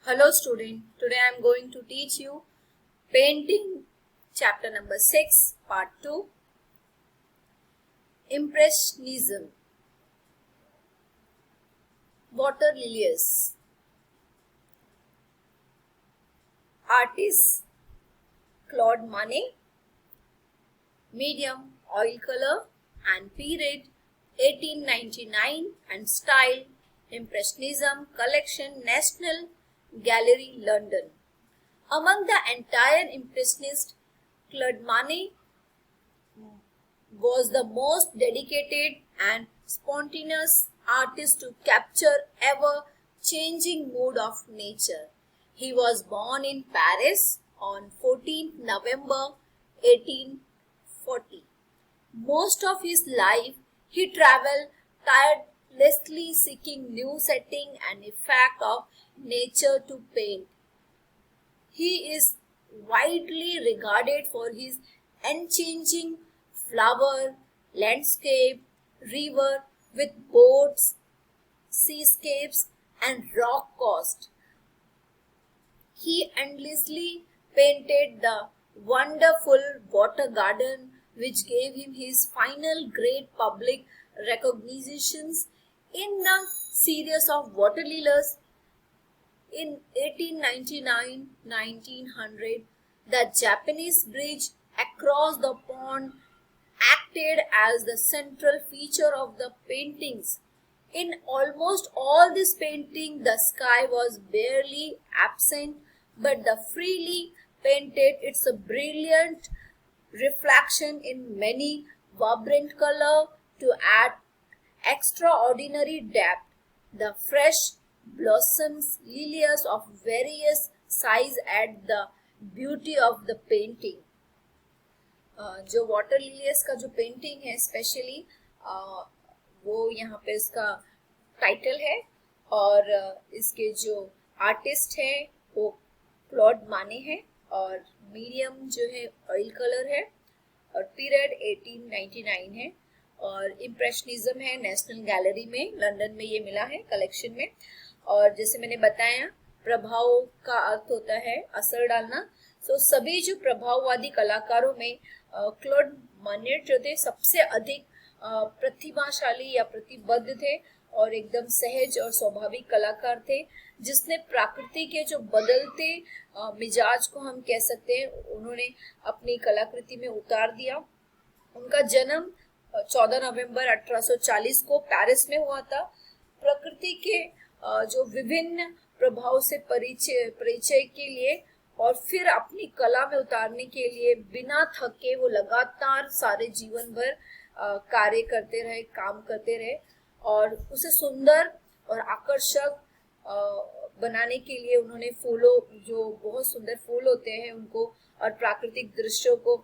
Hello student, today I am going to teach you painting chapter number 6 part 2 Impressionism. Water lilies. Artist Claude Monet. Medium oil color and period 1899 and style Impressionism collection National Gallery London. Among the entire Impressionist, Claude Monet was the most dedicated and spontaneous artist to capture ever-changing mood of nature. He was born in Paris on 14th November 1840. Most of his life, he traveled tirelessly seeking new setting and effect of nature to paint. He is widely regarded for his unchanging flower, landscape, river with boats, seascapes, and rock coast. He endlessly painted the wonderful water garden, which gave him his final great public recognitions in the series of water lilies. In 1899-1900, the Japanese bridge across the pond acted as the central feature of the paintings. In almost all this painting, the sky was barely absent, but the freely painted its a brilliant reflection in many vibrant color to add extraordinary depth. The fresh blossoms, lilies of various size add the beauty of the painting. जो water लिलियस का जो painting है specially वो यहाँ पे इसका title है और इसके जो आर्टिस्ट है वो क्लॉड माने है और मीडियम जो है ऑयल कलर है और पीरियड 1899 है और इम्प्रेशनिज्म है नेशनल गैलरी में लंदन में ये मिला है कलेक्शन में। और जैसे मैंने बताया प्रभाव का अर्थ होता है असर डालना। सो सभी जो प्रभाववादी कलाकारों में क्लॉड मॉनेट जो थे सबसे अधिक प्रतिभाशाली या प्रतिबद्ध थे और एकदम सहज और स्वाभाविक कलाकार थे जिसने प्रकृति के जो बदलते मिजाज को हम कह सकते हैं उन्होंने अपनी कलाकृति में उतार दिया। उनका जन्म 14 नवंबर 1840 को पेरिस में हुआ था। प्रकृति के जो विभिन्न प्रभाव से परिचय के लिए और फिर अपनी कला में उतारने के लिए बिना थके वो लगातार सारे जीवन भर कार्य करते रहे, काम करते रहे और उसे सुंदर और आकर्षक बनाने के लिए उन्होंने फूलों जो बहुत सुंदर फूल होते हैं उनको और प्राकृतिक दृश्यों को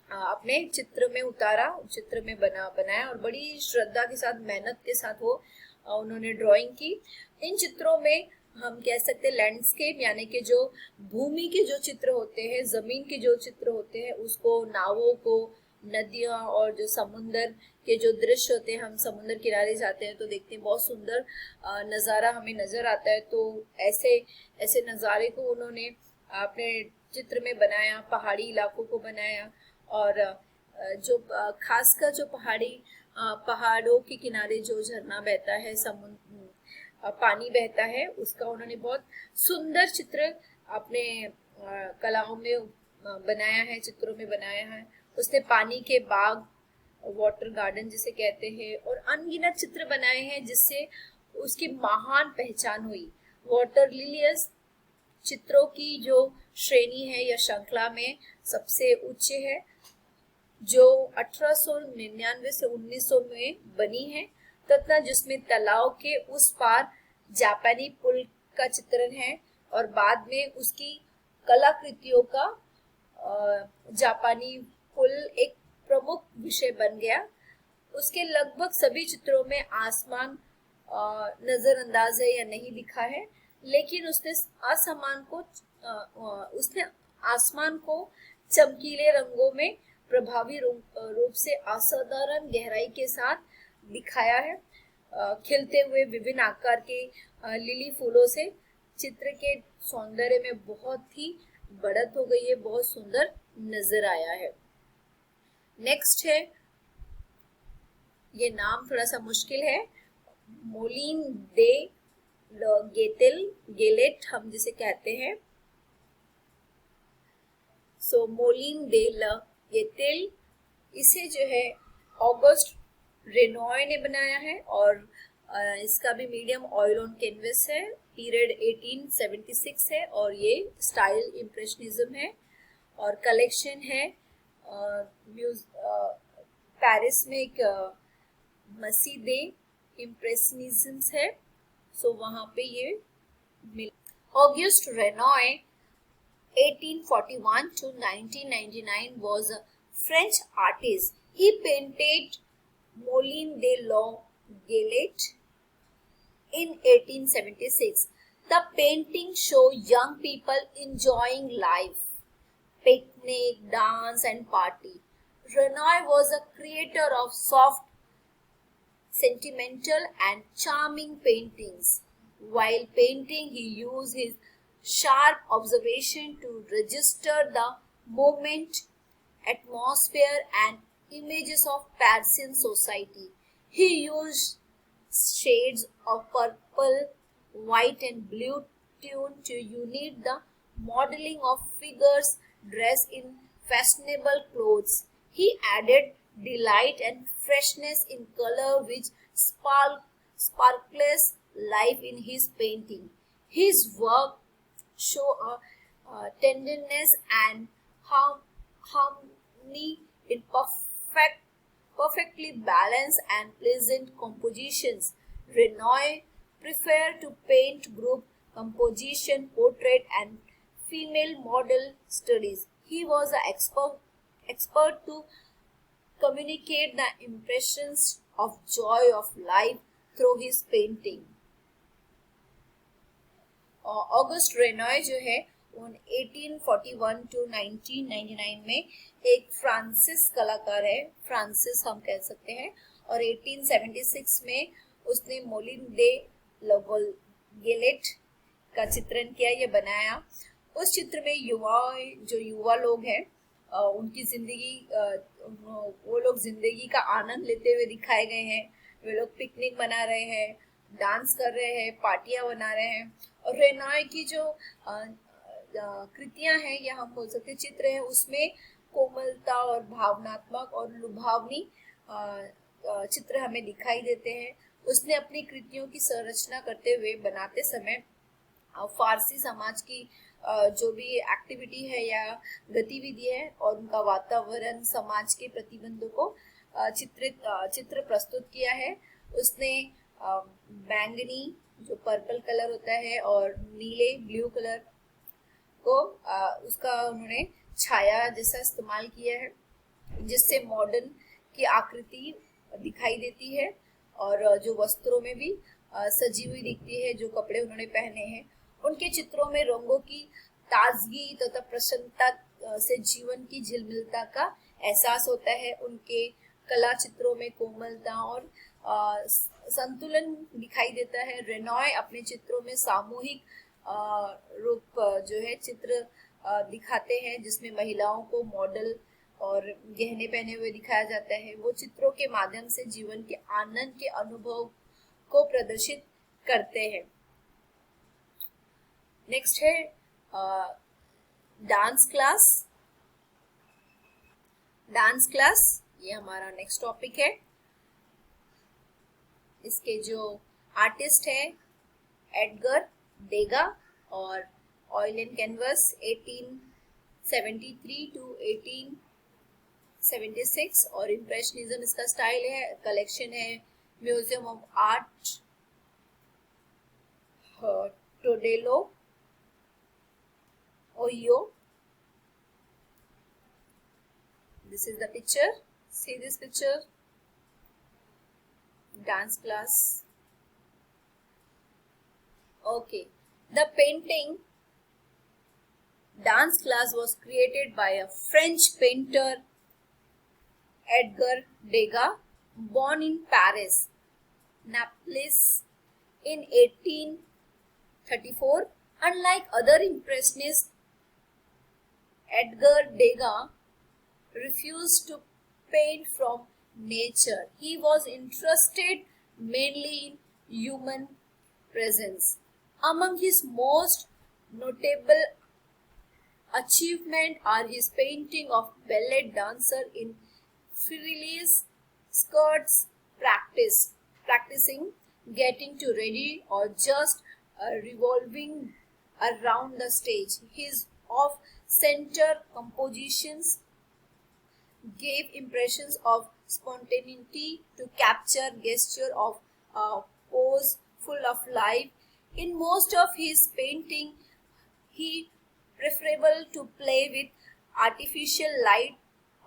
अपने चित्र में उतारा, चित्र में बनाया और बड़ी श्रद्धा के साथ मेहनत के साथ वो उन्होंने ड्राइंग की। इन चित्रों में हम कह सकते हैं लैंडस्केप यानी कि जो भूमि के जो चित्र होते हैं, जमीन के जो चित्र होते हैं उसको, नावों को, नदियां और जो समुंदर के जो दृश्य होते हैं, हम समुद्र किनारे जाते हैं तो देखते हैं बहुत सुंदर नज़ारा हमें नजर आता है। तो ऐसे ऐसे नज़ारे को उन्होंने अपने चित्र में बनाया, पहाड़ी इलाकों को बनाया और जो खासकर जो पहाड़ों के किनारे जो झरना बहता है, पानी बहता है, उसका उन्होंने बहुत सुंदर चित्र अपने कलाओं में बनाया है, चित्रों में बनाया है। उसने पानी के बाग, वाटर गार्डन जिसे कहते हैं और अनगिनत चित्र बनाए हैं जिससे उसकी महान पहचान हुई। वाटर लिलियस चित्रों की जो श्रेणी है या श्रृंखला में सबसे उच्च है जो 1899 से 1900 में बनी है तथा जिसमें तालाब के उस पार जापानी पुल का चित्रण है और बाद में उसकी कलाकृतियों का जापानी पुल एक प्रमुख विषय बन गया। उसके लगभग सभी चित्रों में आसमान नजरअंदाज है या नहीं दिखा है, लेकिन उसने आसमान को चमकीले रंगों में प्रभावी रूप से असाधारण गहराई के साथ दिखाया है। खिलते हुए विभिन्न आकार के लिली फूलों से चित्र के सौंदर्य में बहुत ही बढ़त हो गई है, बहुत सुंदर नजर आया है। नेक्स्ट है, ये नाम थोड़ा सा मुश्किल है, मोलिन दे गेलेट हम जिसे कहते हैं। सो मोलिन दे गेतेल, इसे जो है ऑगस्ट रेनॉय ने बनाया है और इसका भी मीडियम ऑयल ऑन कैनवस है। पीरियड 1876 है और ये स्टाइल इम्प्रेशनिज्म है और कलेक्शन है पेरिस में एक मसीदे इम्प्रेशनिज्म है। सो वहाँ पे ये मिल। Auguste Renoir 1841 to 1999 was a French artist. He painted Moulin de la Galette in 1876. The paintings show young people enjoying life, picnic, dance and party. Renoir was a creator of soft, sentimental and charming paintings. While painting, he used his sharp observation to register the moment, atmosphere and images of Parisian society. He used shades of purple, white and blue tuned to unite the modeling of figures dressed in fashionable clothes. He added delight and freshness in color which sparkles life in his painting. His work show a tenderness and harmony in perfectly balanced and pleasant compositions. Renoir preferred to paint group composition, portrait, and female model studies. He was an expert to communicate the impressions of joy of life through his painting. August Renoir जो है 1841 to 1999 में एक Francis कलाकार है, Francis हम कह सकते हैं, और 1876 में उसने मोलिन दे गेलेट का चित्रण किया, ये बनाया। उस चित्र में युवा लोग हैं उनकी जिंदगी, वो लोग जिंदगी का आनंद लेते हुए दिखाए गए हैं। वे लोग पिकनिक मना रहे हैं, डांस कर रहे हैं, पार्टियां बना रहे हैं। और रेनॉय की जो कृतियां हैं या हम बोल सकते चित्र है, उसमें कोमलता और भावनात्मक और लुभावनी चित्र हमें दिखाई देते हैं। उसने अपनी कृतियों की संरचना करते हुए बनाते समय फारसी समाज की जो भी एक्टिविटी है या गतिविधि है और उनका वातावरण, समाज के प्रतिबंधों को चित्र प्रस्तुत किया है। उसने बैंगनी जो पर्पल कलर होता है और नीले ब्लू कलर को उसका उन्होंने छाया जैसा इस्तेमाल किया है, जिससे मॉडर्न की आकृति दिखाई देती है और जो वस्त्रों में भी सजी हुई दिखती है, जो कपड़े उन्होंने पहने हैं। उनके चित्रों में रंगों की ताजगी तथा प्रसन्नता से जीवन की झिलमिलता का एहसास होता है। उनके कला चित्रों में कोमलता और संतुलन दिखाई देता है। रेनॉय अपने चित्रों में सामूहिक रूप जो है चित्र दिखाते हैं, जिसमें महिलाओं को मॉडल और गहने पहने हुए दिखाया जाता है। वो चित्रों के माध्यम से जीवन के आनंद के अनुभव को प्रदर्शित करते हैं। नेक्स्ट है डांस क्लास। डांस क्लास ये हमारा नेक्स्ट टॉपिक है। इसके जो आर्टिस्ट है एडगर डेगा और ऑयल एंड कैनवस 1873 टू 1876 और इम्प्रेशनिज्म इसका स्टाइल है। कलेक्शन है museum of art Toledo Ohio. This is the picture. See this picture. Dance class. Okay. The painting dance class was created by a French painter Edgar Degas, born in Paris, Naples in 1834 Unlike other impressionists, Edgar Degas refused to paint from nature. He was interested mainly in human presence. Among his most notable achievements are his painting of ballet dancer in frills skirts practicing getting to ready or just revolving around the stage. His off center compositions gave impressions of spontaneity to capture gesture of a pose full of life. In most of his painting, he preferable to play with artificial light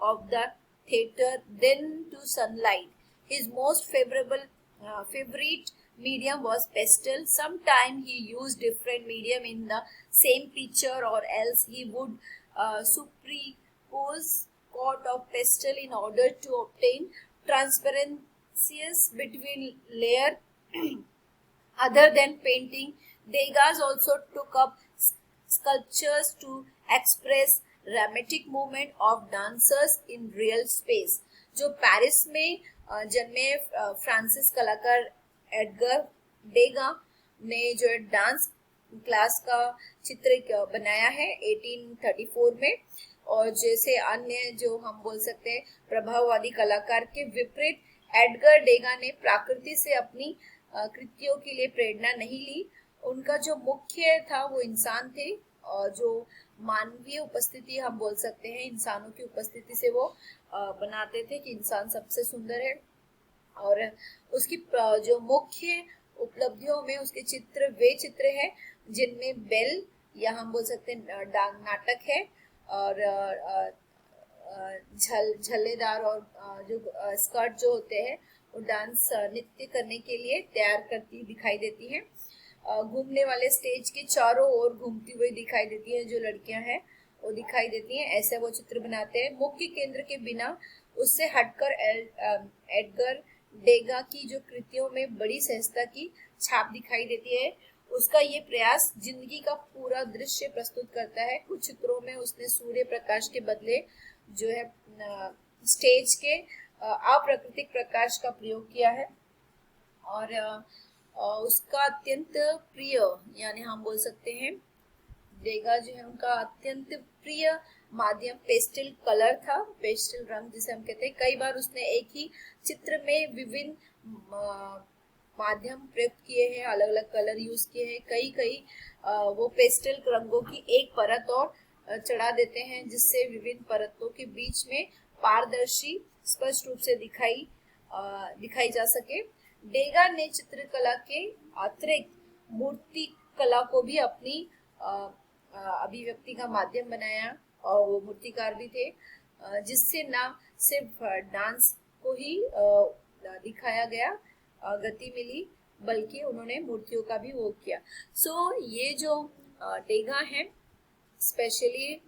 of the theater than to sunlight. His most favorite medium was pastel. Sometimes he used different medium in the same picture, or else he would superimpose coat of pastel in order to obtain transparencies between layer. Other than painting, Degas also took up sculptures to express dramatic movement of dancers in real space. जो Paris में जन्मे Francis कलाकार Edgar डेगा ने जो dance class का चित्र बनाया है 1834 में, और जैसे अन्य जो हम बोल सकते हैं प्रभाववादी कलाकार के विपरीत एडगर डेगा ने प्रकृति से अपनी कृतियों के लिए प्रेरणा नहीं ली। उनका जो मुख्य था वो इंसान थे, और जो मानवीय उपस्थिति हम बोल सकते हैं, इंसानों की उपस्थिति से वो बनाते थे कि इंसान सबसे सुंदर है। और उसकी जो मुख्य उपलब्धियों में उसके चित्र वे चित्र हैं जिनमें बेल या हम बोल सकते हैं नाटक है, और झल्लेदार और जो स्कर्ट जो होते हैं वो डांस नृत्य करने के लिए तैयार करती दिखाई देती हैं। घूमने वाले स्टेज के चारों ओर घूमती हुई दिखाई देती है जो लड़कियां हैं वो दिखाई देती हैं, ऐसे वो चित्र बनाते हैं। मुख्य केंद्र के बिना उससे हटकर एडगर डेगा की जो कृतियों में बड़ी सहजता की छाप दिखाई देती है। उसका ये प्रयास जिंदगी का पूरा दृश्य प्रस्तुत करता है। कुछ चित्रों में उसने सूर्य प्रकाश के बदले जो है स्टेज के अप्राकृतिक प्रकाश का प्रयोग किया है, और उसका अत्यंत प्रिय यानी हम बोल सकते हैं डेगा जो है उनका अत्यंत प्रिय माध्यम पेस्टल कलर था, पेस्टल रंग जिसे हम कहते हैं। कई बार उसने एक ही चित्र में विभिन्न माध्यम प्रयुक्त किए हैं, अलग अलग कलर यूज किए हैं। कई वो पेस्टल रंगों की एक परत और चढ़ा देते हैं जिससे विभिन्न परतों के बीच में पारदर्शी स्पष्ट रूप से दिखाई जा सके। डेगा ने चित्रकला के अतिरिक्त मूर्ति कला को भी अपनी अभिव्यक्ति का माध्यम बनाया, और वो मूर्तिकार भी थे, जिससे न सिर्फ डांस को ही दिखाया गया गति मिली, बल्कि उन्होंने मूर्तियों का भी वो किया। सो ये जो डेगा है स्पेशली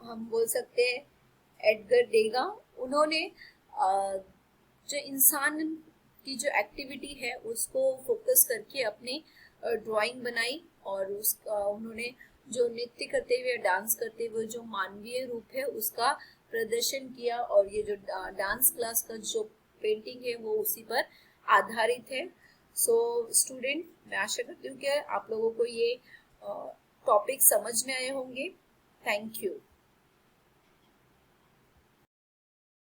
हम बोल सकते हैं एडगर डेगा, उन्होंने जो इंसान की जो एक्टिविटी है उसको फोकस करके अपनी ड्राइंग बनाई, और उन्होंने जो नृत्य करते हुए डांस करते हुए जो मानवीय रूप है उसका प्रदर्शन किया, और ये जो डांस क्लास का जो पेंटिंग है वो उसी पर आधारित है। सो स्टूडेंट, मैं आशा करती हूँ कि आप लोगों को ये टॉपिक समझ में आए होंगे। Thank you.